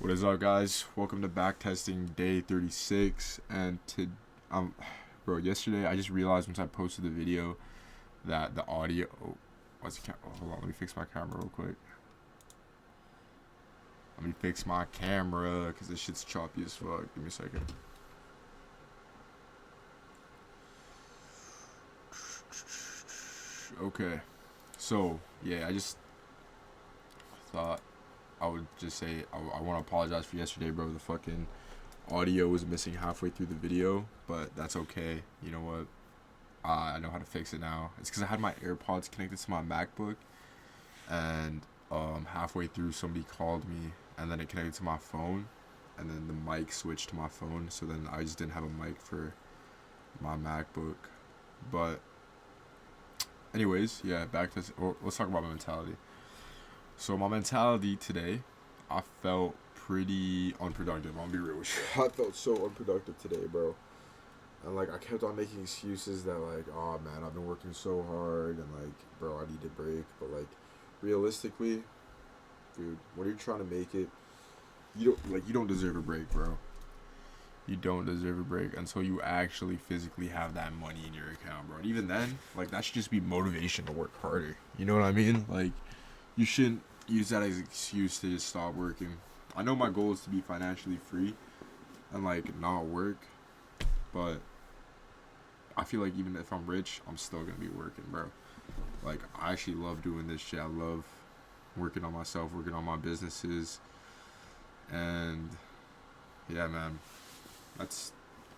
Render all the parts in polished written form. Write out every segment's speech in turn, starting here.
What is up, guys? Welcome to backtesting day 36. Bro, yesterday I just realized once I posted the video that the audio. Hold on, let me fix my camera real quick. Let me fix my camera because this shit's choppy as fuck. Give me a second. Okay, so yeah, I just thought I would just say I want to apologize for yesterday, bro. The fucking audio was missing halfway through the video, but that's okay. You know what? I know how to fix it now. It's because I had my AirPods connected to my MacBook, and halfway through somebody called me, and then it connected to my phone, and then the mic switched to my phone. So then I just didn't have a mic for my MacBook. But anyways, yeah, let's talk about my mentality. So my mentality today, I felt pretty unproductive. I'm gonna be real with you. I felt so unproductive today, bro. And like I kept on making excuses that like, oh man, I've been working so hard and like, bro, I need a break. But like, realistically, dude, when you're trying to make it, you don't deserve a break, bro. You don't deserve a break until you actually physically have that money in your account, bro. And even then, like that should just be motivation to work harder. You know what I mean? Like, you shouldn't use that as an excuse to just stop working. I know my goal is to be financially free and like not work, but I feel like even if I'm rich, I'm still gonna be working, bro. Like I actually love doing this shit. I love working on myself, working on my businesses, and yeah, man, it's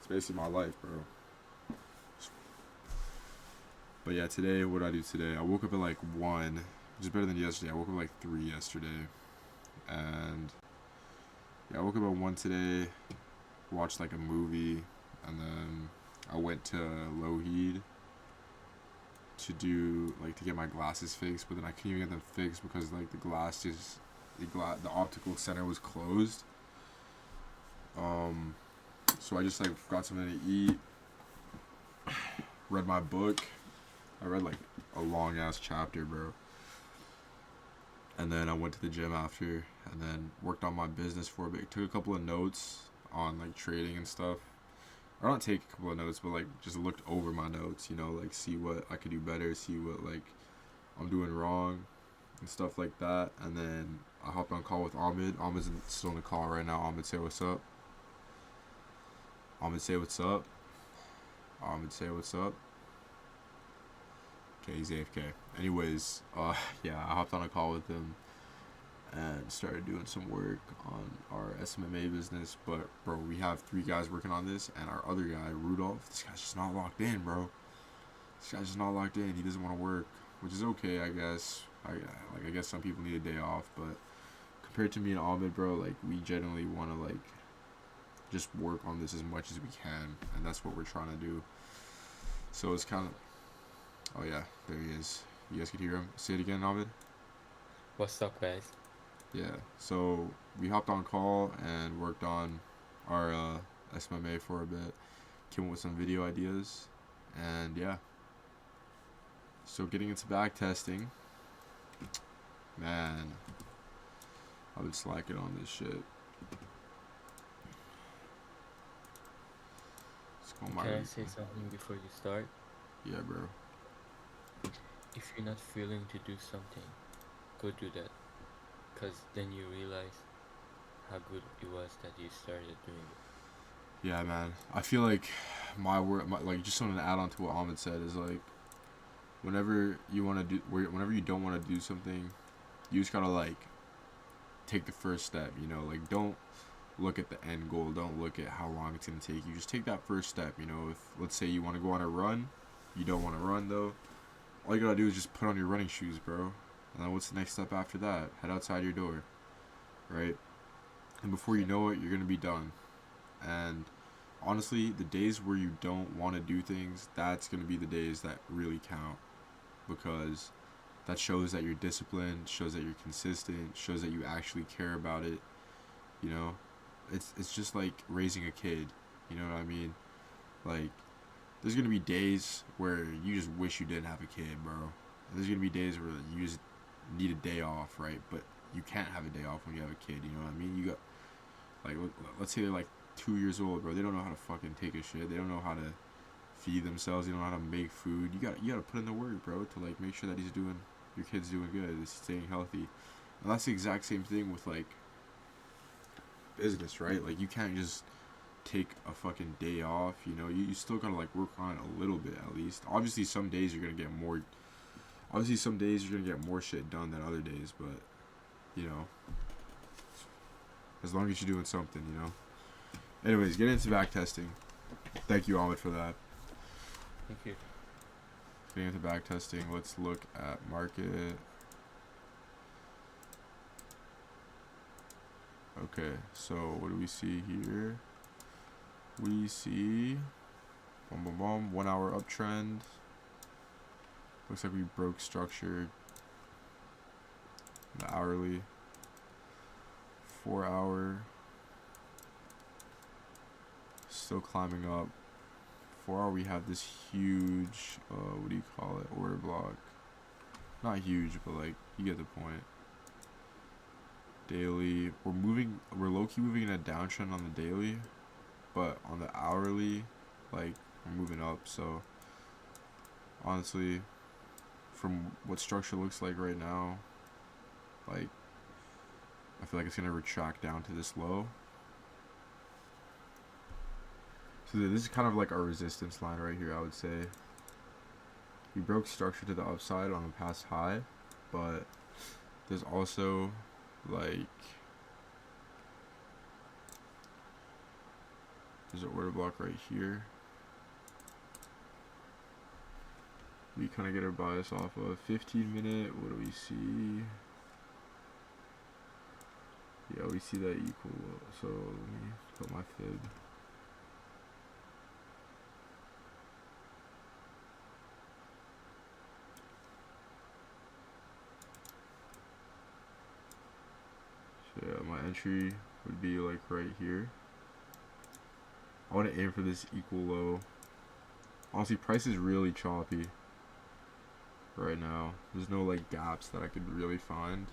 basically my life, bro. But yeah, today, what did I do today? I woke up at like 1, which is better than yesterday. I woke up at like 3 yesterday, and yeah, I woke up at 1 today, watched like a movie, and then I went to Lougheed to get my glasses fixed, but then I couldn't even get them fixed because like the optical center was closed. So I just like got something to eat, read my book. I read like a long ass chapter, bro. And then I went to the gym after, and then worked on my business for a bit. Took a couple of notes on like trading and stuff. Or not take a couple of notes, but like just looked over my notes, like see what I could do better, see what like I'm doing wrong and stuff like that. And then I hopped on call with Ahmed. Ahmed's still in the call right now. Ahmed, say what's up. Ahmed, say what's up. Ahmed, say what's up. Okay, he's AFK. Anyways, yeah, I hopped on a call with him and started doing some work on our SMMA business. But bro, we have 3 guys working on this, and our other guy, Rudolph, this guy's just not locked in, bro. This guy's just not locked in. He doesn't want to work, which is okay, I guess. I guess some people need a day off, but compared to me and Ahmed, bro, like we generally want to like just work on this as much as we can, and that's what we're trying to do. So it's kind of, oh yeah, there he is. You guys could hear him. Say it again, Ahmed. What's up, guys? Yeah, so we hopped on call and worked on our SMMA for a bit, came up with some video ideas, and yeah. So getting into back testing, man, I've been slacking on this shit. Let's go my Can I say something before you start? Yeah, bro. If you're not feeling to do something, go do that. Because then you realize how good it was that you started doing it. Yeah, man. I feel like like just something to add on to what Ahmed said is like, whenever you don't want to do something, you just gotta like take the first step. Like don't look at the end goal. Don't look at how long it's gonna take you. Just take that first step. If let's say you want to go on a run, you don't want to run though. All you gotta do is just put on your running shoes, bro. And then what's the next step after that? Head outside your door, right? And before you know it, you're gonna be done. And honestly, the days where you don't want to do things, that's gonna be the days that really count, because that shows that you're disciplined, shows that you're consistent, shows that you actually care about it. You know, it's just like raising a kid. You know what I mean? Like, there's gonna be days where you just wish you didn't have a kid, bro. And there's gonna be days where you just need a day off, right? But you can't have a day off when you have a kid. You know what I mean? Like, let's say they're like 2 years old, bro. They don't know how to fucking take a shit. They don't know how to feed themselves. They don't know how to make food. You gotta put in the work, bro, to like make sure that your kid's doing good, is staying healthy. And that's the exact same thing with like business, right? Like you can't just take a fucking day off. You know, you still gotta like work on it a little bit at least. Obviously, some days you're gonna get more. Obviously, some days you're gonna get more shit done than other days, but you know, as long as you're doing something, you know. Anyways, get into back testing. Thank you, Ahmed, for that. Thank you. Getting into back testing, let's look at market. Okay, so what do we see here? We see 1 hour uptrend. Looks like we broke structure. The hourly. 4 hour. Still climbing up. 4 hour we have this huge, what do you call it? Order block. Not huge, but like, you get the point. Daily. We're low-key moving in a downtrend on the daily. But on the hourly, like, we're moving up. So, honestly, from what structure looks like right now, like, I feel like it's going to retract down to this low. So this is kind of like our resistance line right here, I would say. We broke structure to the upside on a past high, but there's also like, there's an order block right here. We kind of get our bias off of 15-minute. What do we see? Yeah, we see that equal. So let me put my fib. So yeah, my entry would be like right here. I want to aim for this equal low. Honestly, price is really choppy right now. There's no like gaps that I could really find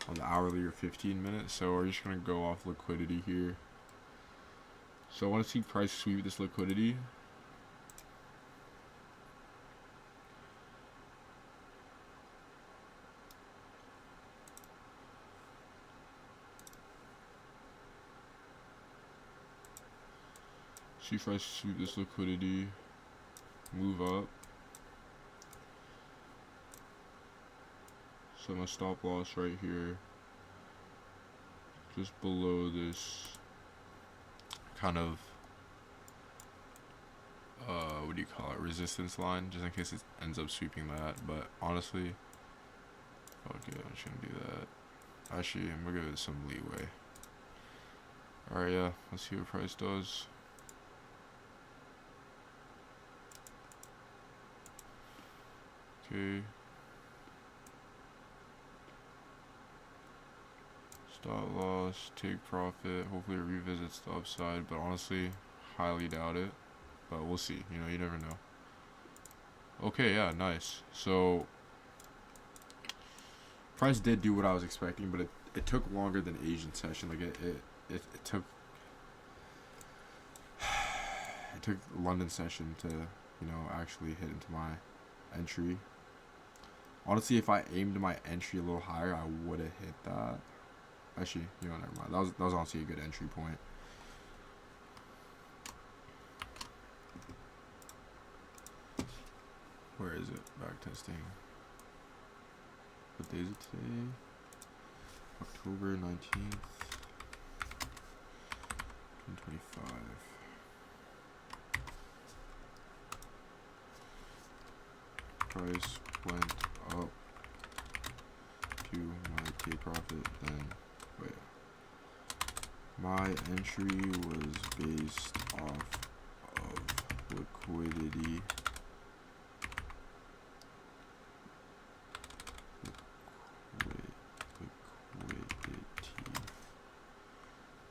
on the hourly or 15-minute. So we're just gonna go off liquidity here. So I want to see price sweep this liquidity. See if I sweep this liquidity, move up. So my stop loss right here, just below this kind of, what do you call it, resistance line, just in case it ends up sweeping that. But honestly, okay, I'm just gonna do that. Actually, I'm gonna give it some leeway. Alright, yeah, let's see what price does. Okay. Stop loss, take profit. Hopefully it revisits the upside, but honestly, highly doubt it. But we'll see. You know, you never know. Okay, yeah, nice. So price did do what I was expecting, but it took longer than Asian session. Like it took London session to, you know, actually hit into my entry. Honestly, if I aimed my entry a little higher, I would have hit that. Actually, you know, never mind. That was honestly a good entry point. Where is it? Back testing. What day is it today? October 19th, 2025. Price went up to my take profit, then wait. My entry was based off of liquidity.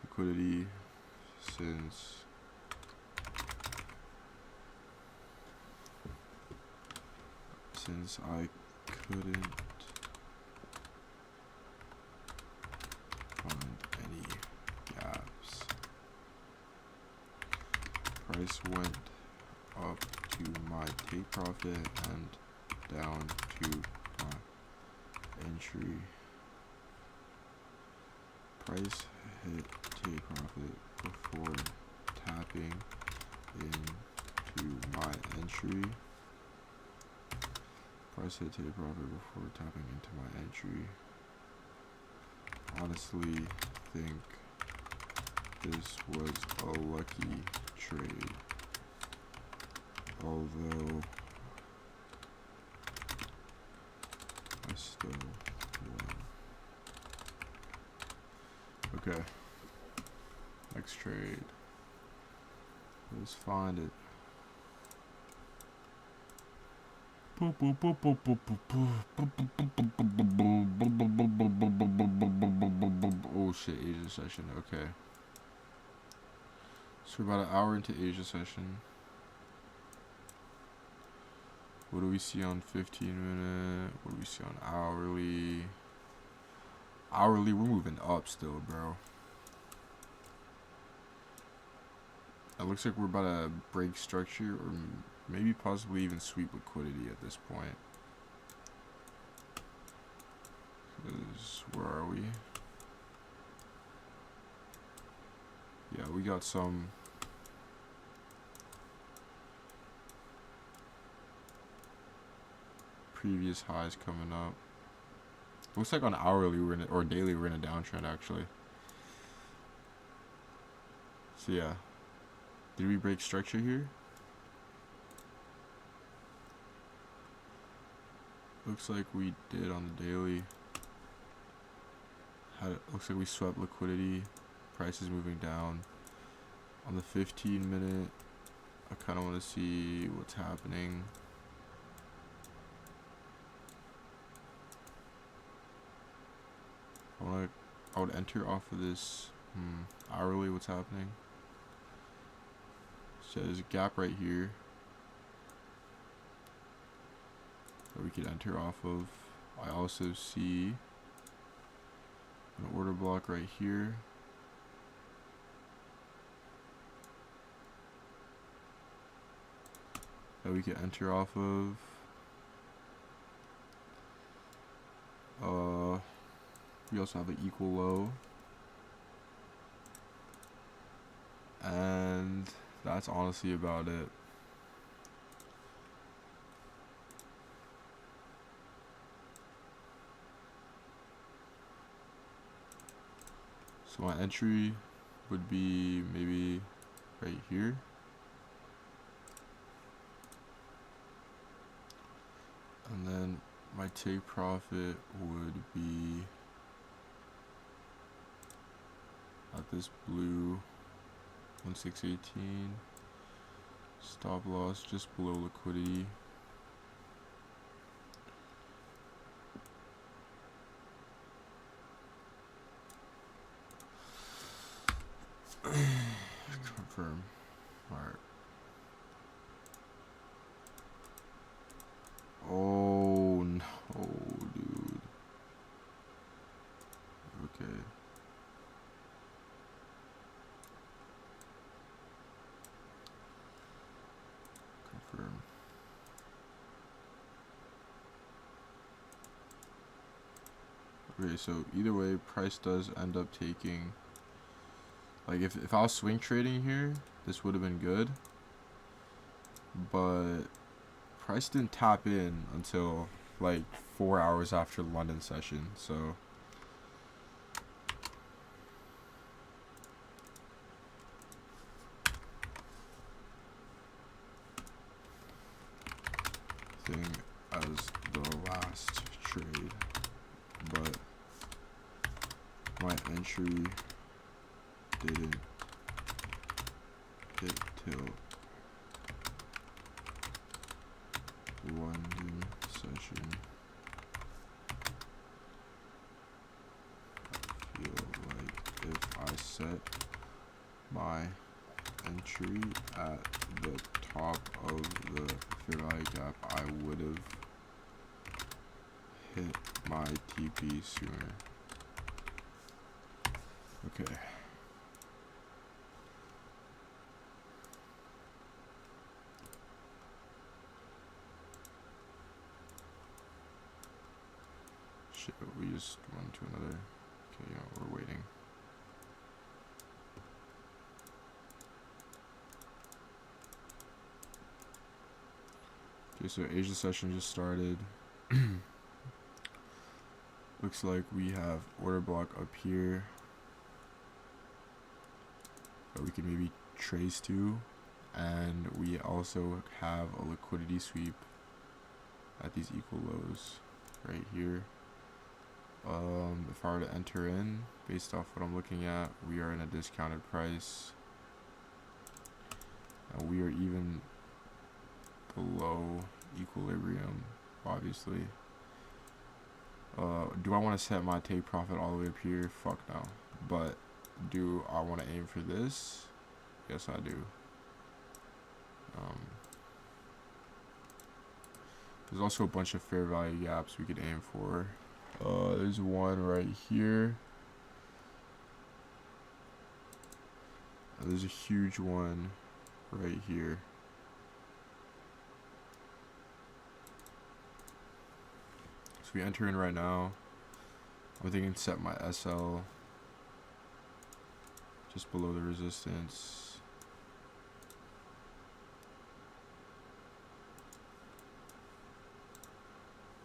Liquidity since I couldn't find any price went up to my take profit and down to my entry. Price hit take profit before tapping into my entry. Price hit take profit before tapping into my entry. Honestly, think this was a lucky trade, although I still won. Okay, next trade. Let's find it. Oh shit, Asia session, okay. So we're about an hour into Asia session. What do we see on 15-minute? What do we see on hourly? Hourly, we're moving up still, bro. It looks like we're about to break structure or maybe possibly even sweep liquidity at this point. Because where are we? Yeah, we got some previous highs coming up. Looks like on hourly we're in or daily we're in a downtrend actually. So yeah. Did we break structure here? Looks like we did on the daily. Looks like we swept liquidity. Price is moving down. On the 15-minute, I kind of want to see what's happening. I would enter off of this hourly. What's happening? So there's a gap right here that we could enter off of. I also see an order block right here. That we could enter off of. We also have an equal low. And that's honestly about it. So my entry would be maybe right here. And then my take profit would be at this blue 1618. Stop loss just below liquidity. Confirm. Alright. Oh no, dude. Okay. Confirm. Okay, so either way, price does end up taking. Like if I was swing trading here, this would have been good. But price didn't tap in until like 4 hours after London session, so thing as the last trade, but my entry didn't hit till London session. I feel like if I set my entry at the top of the fair value gap, I would have hit my TP sooner. Okay. to another. Okay, yeah, we're waiting. Okay, so Asia session just started. Looks like we have order block up here that we can maybe trace to, and we also have a liquidity sweep at these equal lows right here. If I were to enter in based off what I'm looking at, we are in a discounted price, and we are even below equilibrium, obviously. Do I want to set my take profit all the way up here? Fuck no. But do I want to aim for this? Yes, I do. There's also a bunch of fair value gaps we could aim for. There's one right here. There's a huge one right here. So we enter in right now. I'm thinking set my SL just below the resistance.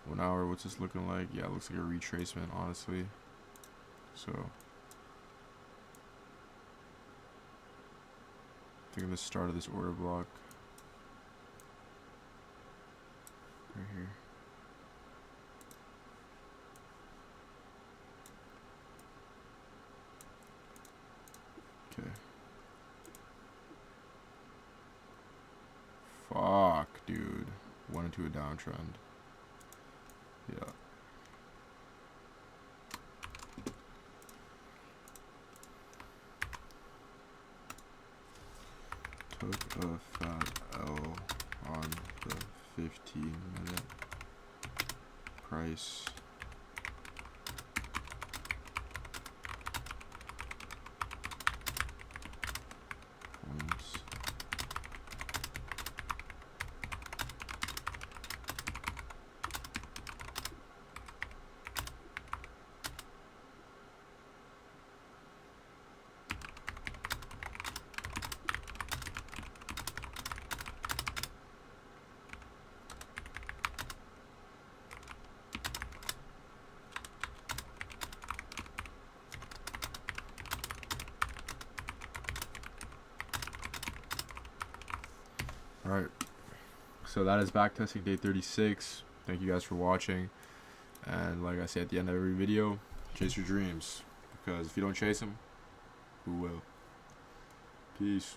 One hour, what's this looking like? Yeah, it looks like a retracement, honestly. So I think the start of this order block right here. Okay. Fuck, dude. Went into a downtrend. Yeah. Took a fat L on the 15-minute price. Points. Alright, so that is backtesting day 36. Thank you guys for watching. And like I say at the end of every video, chase your dreams. Because if you don't chase them, who will? Peace.